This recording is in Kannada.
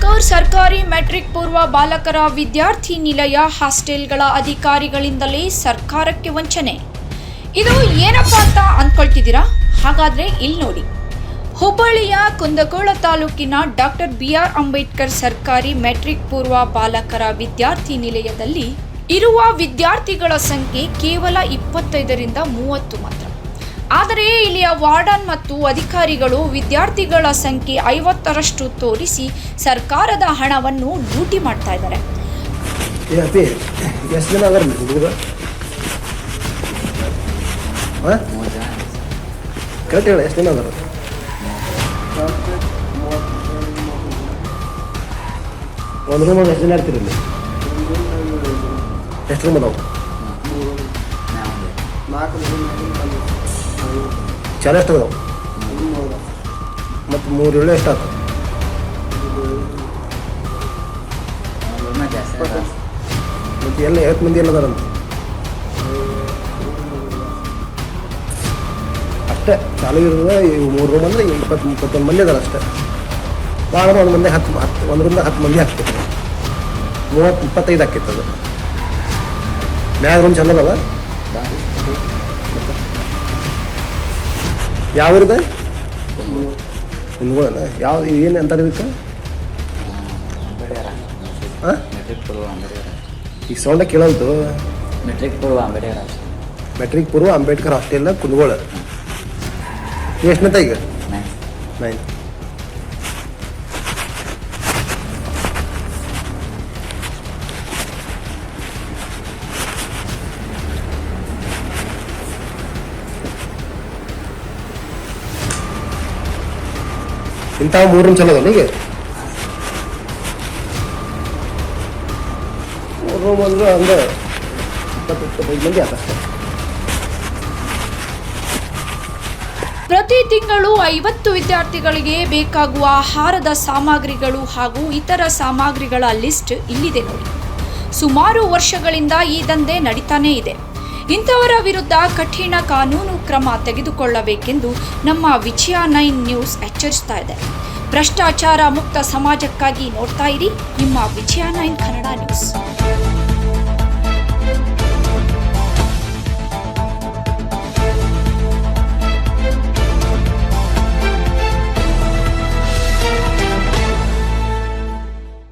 ಅಂಬೇಡ್ಕರ್ ಸರ್ಕಾರಿ ಮೆಟ್ರಿಕ್ ಪೂರ್ವ ಬಾಲಕರ ವಿದ್ಯಾರ್ಥಿ ನಿಲಯ ಹಾಸ್ಟೆಲ್ಗಳ ಅಧಿಕಾರಿಗಳಿಂದಲೇ ಸರ್ಕಾರಕ್ಕೆ ವಂಚನೆ. ಇದು ಏನಪ್ಪಾ ಅಂತ ಅಂದ್ಕೊಳ್ತಿದ್ದೀರಾ? ಹಾಗಾದ್ರೆ ಇಲ್ಲಿ ನೋಡಿ. ಹುಬ್ಬಳ್ಳಿಯ ಕುಂದಗೋಳ ತಾಲೂಕಿನ ಡಾಕ್ಟರ್ ಬಿ.ಆರ್. ಅಂಬೇಡ್ಕರ್ ಸರ್ಕಾರಿ ಮೆಟ್ರಿಕ್ ಪೂರ್ವ ಬಾಲಕರ ವಿದ್ಯಾರ್ಥಿ ನಿಲಯದಲ್ಲಿ ಇರುವ ವಿದ್ಯಾರ್ಥಿಗಳ ಸಂಖ್ಯೆ ಕೇವಲ 25ರಿಂದ 30 ಮಾತ್ರ. ಆದರೆ ಇಲ್ಲಿಯ ವಾರ್ಡನ್ ಮತ್ತು ಅಧಿಕಾರಿಗಳು ವಿದ್ಯಾರ್ಥಿಗಳ ಸಂಖ್ಯೆ 50ರಷ್ಟು ತೋರಿಸಿ ಸರ್ಕಾರದ ಹಣವನ್ನು ಲೂಟಿ ಮಾಡ್ತಾ ಇದ್ದಾರೆ. ಒಂದು ರೂಮ್ ಎಷ್ಟು ಜನ ಇರ್ತೀರಿ? ಎಷ್ಟು ರೂಮ್ ಅದಾವು? ಚಾಲ ಎಷ್ಟು ಅದಾವು? ಮತ್ತು 3 ಏಳು ಎಷ್ಟಾಯ್ತು? ಮತ್ತು ಎಲ್ಲ 50 ಮಂದಿ ಎಲ್ಲದಾರಂತ ಅಷ್ಟೇ. ಚಾಲು ಇರೋದು 3 ರೂಮ್ ಅಂದರೆ 20-21 ಮಂದಿ ಅದಾರ ಅಷ್ಟೇ. ಭಾಳ ಒಂದು ಮಂದಿ 10 ಮಂದಿ ಹಾಕ್ತಿತ್ತು. 30-25 ಹಾಕಿತ್ತು ಅದು. ಮ್ಯಾಗ ರೂಮ್ ಚಂದ ಅದಾವ. ಯಾವ ಊರಿದೆ? ಕುಂದಗೋಳ. ಯಾವ ಏನು ಅಂತಾರೆ ಇದಕ್ಕೆ? ಹಾಂ, ಈಗ ಸೌಂಡ ಕೇಳಲ್ತು. ಮೆಟ್ರಿಕ್ ಪೂರ್ವ ಅಂಬೇಡ್ಕರ್ ಹಾಸ್ಟೆಲ್ ಕುಂದಗೋಳ. ಎಷ್ಟನೇತ ಈಗ? 9. ಇಂಥ 3 ರೂಮ್ ಚಲೋ ಅದ ಈಗ? 3 ರೂಮ್ ಅಂದ್ರೆ ಹಂಗೆ 20-25 ಮಂದಿ ಆತಷ್ಟೇ. ಪ್ರತಿ ತಿಂಗಳು 50 ವಿದ್ಯಾರ್ಥಿಗಳಿಗೆ ಬೇಕಾಗುವ ಆಹಾರದ ಸಾಮಗ್ರಿಗಳು ಹಾಗೂ ಇತರ ಸಾಮಗ್ರಿಗಳ ಲಿಸ್ಟ್ ಇಲ್ಲಿದೆ ನೋಡಿ. ಸುಮಾರು ವರ್ಷಗಳಿಂದ ಈ ದಂಧೆ ನಡೀತಾನೇ ಇದೆ. ಇಂಥವರ ವಿರುದ್ಧ ಕಠಿಣ ಕಾನೂನು ಕ್ರಮ ತೆಗೆದುಕೊಳ್ಳಬೇಕೆಂದು ನಮ್ಮ ವಿಜಯ 9 ನ್ಯೂಸ್ ಎಚ್ಚರಿಸ್ತಾ ಇದೆ. ಭ್ರಷ್ಟಾಚಾರ ಮುಕ್ತ ಸಮಾಜಕ್ಕಾಗಿ ನೋಡ್ತಾ ಇರಿ ನಿಮ್ಮ ವಿಜಯ 9 ಕನ್ನಡ ನ್ಯೂಸ್.